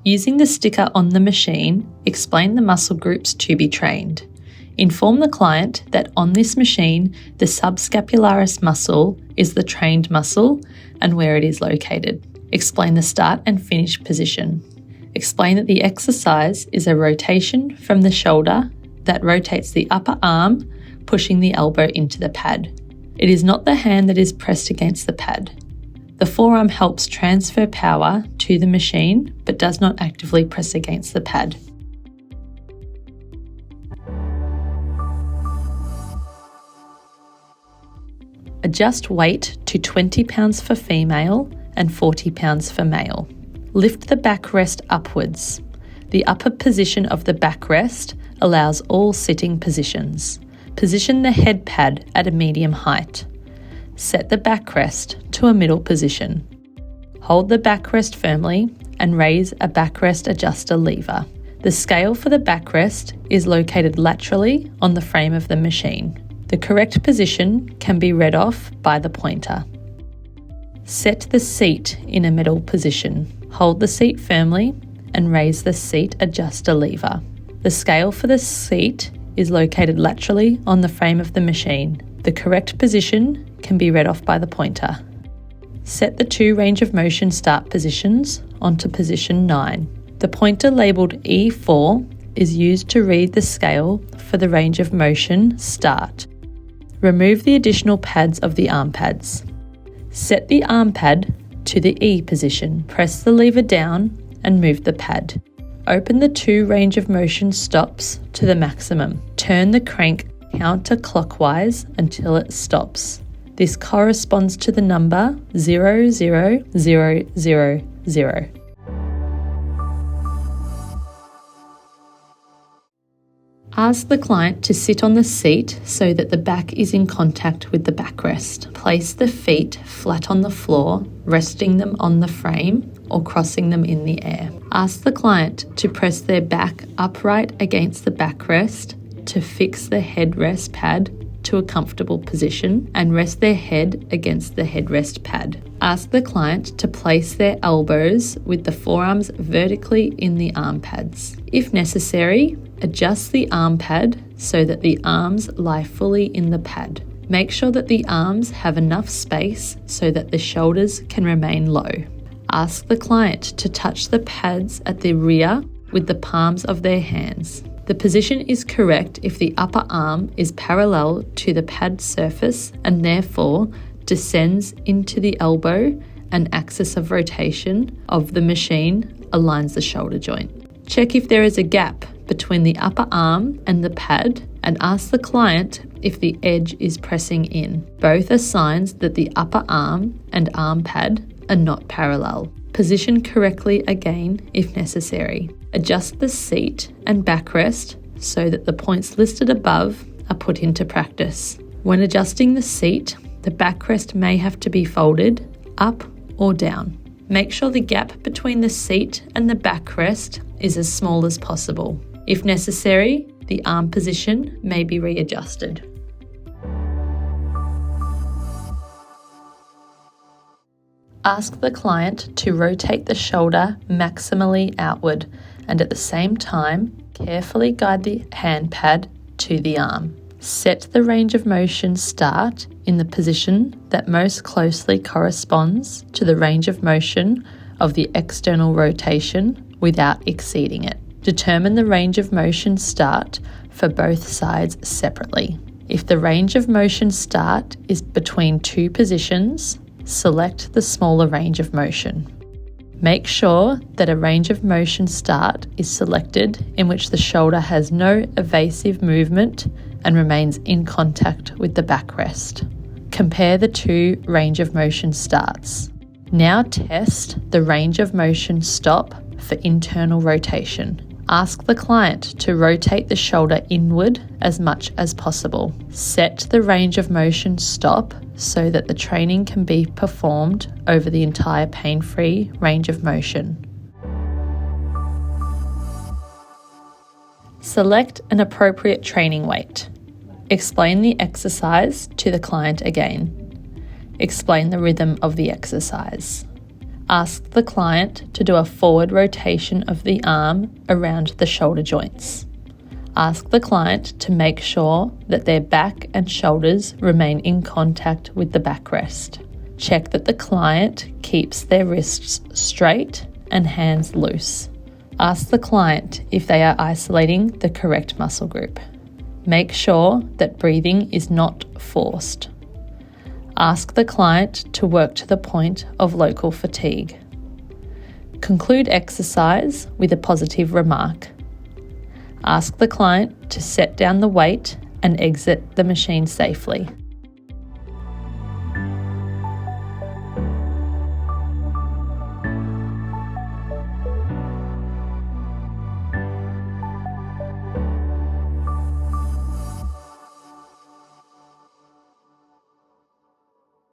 Using the sticker on the machine, explain the muscle groups to be trained. Inform the client that on this machine, the subscapularis muscle is the trained muscle and where it is located. Explain the start and finish position. Explain that the exercise is a rotation from the shoulder that rotates the upper arm, pushing the elbow into the pad. It is not the hand that is pressed against the pad. The forearm helps transfer power to the machine, but does not actively press against the pad. Adjust weight to 20 pounds for female and 40 pounds for male. Lift the backrest upwards. The upper position of the backrest allows all sitting positions. Position the head pad at a medium height. Set the backrest to a middle position. Hold the backrest firmly and raise a backrest adjuster lever. The scale for the backrest is located laterally on the frame of the machine. The correct position can be read off by the pointer. Set the seat in a middle position. Hold the seat firmly and raise the seat adjuster lever. The scale for the seat is located laterally on the frame of the machine. The correct position can be read off by the pointer. Set the 2 range of motion start positions onto position 9. The pointer labelled E4 is used to read the scale for the range of motion start. Remove the additional pads of the arm pads. Set the arm pad to the E position. Press the lever down and move the pad. Open the 2 range of motion stops to the maximum. Turn the crank counterclockwise until it stops. This corresponds to the number 00000. Ask the client to sit on the seat so that the back is in contact with the backrest. Place the feet flat on the floor, resting them on the frame or crossing them in the air. Ask the client to press their back upright against the backrest to fix the headrest pad to a comfortable position and rest their head against the headrest pad. Ask the client to place their elbows with the forearms vertically in the arm pads. If necessary, adjust the arm pad so that the arms lie fully in the pad. Make sure that the arms have enough space so that the shoulders can remain low. Ask the client to touch the pads at the rear with the palms of their hands. The position is correct if the upper arm is parallel to the pad surface and therefore descends into the elbow and axis of rotation of the machine aligns the shoulder joint. Check if there is a gap between the upper arm and the pad and ask the client if the edge is pressing in. Both are signs that the upper arm and arm pad are not parallel. Position correctly again if necessary. Adjust the seat and backrest so that the points listed above are put into practice. When adjusting the seat, the backrest may have to be folded up or down. Make sure the gap between the seat and the backrest is as small as possible. If necessary, the arm position may be readjusted. Ask the client to rotate the shoulder maximally outward and at the same time, carefully guide the hand pad to the arm. Set the range of motion start in the position that most closely corresponds to the range of motion of the external rotation without exceeding it. Determine the range of motion start for both sides separately. If the range of motion start is between 2 positions, select the smaller range of motion. Make sure that a range of motion start is selected in which the shoulder has no evasive movement and remains in contact with the backrest. Compare the 2 range of motion starts. Now test the range of motion stop for internal rotation. Ask the client to rotate the shoulder inward as much as possible. Set the range of motion stop so that the training can be performed over the entire pain-free range of motion. Select an appropriate training weight. Explain the exercise to the client again. Explain the rhythm of the exercise. Ask the client to do a forward rotation of the arm around the shoulder joints. Ask the client to make sure that their back and shoulders remain in contact with the backrest. Check that the client keeps their wrists straight and hands loose. Ask the client if they are isolating the correct muscle group. Make sure that breathing is not forced. Ask the client to work to the point of local fatigue. Conclude exercise with a positive remark. Ask the client to set down the weight and exit the machine safely.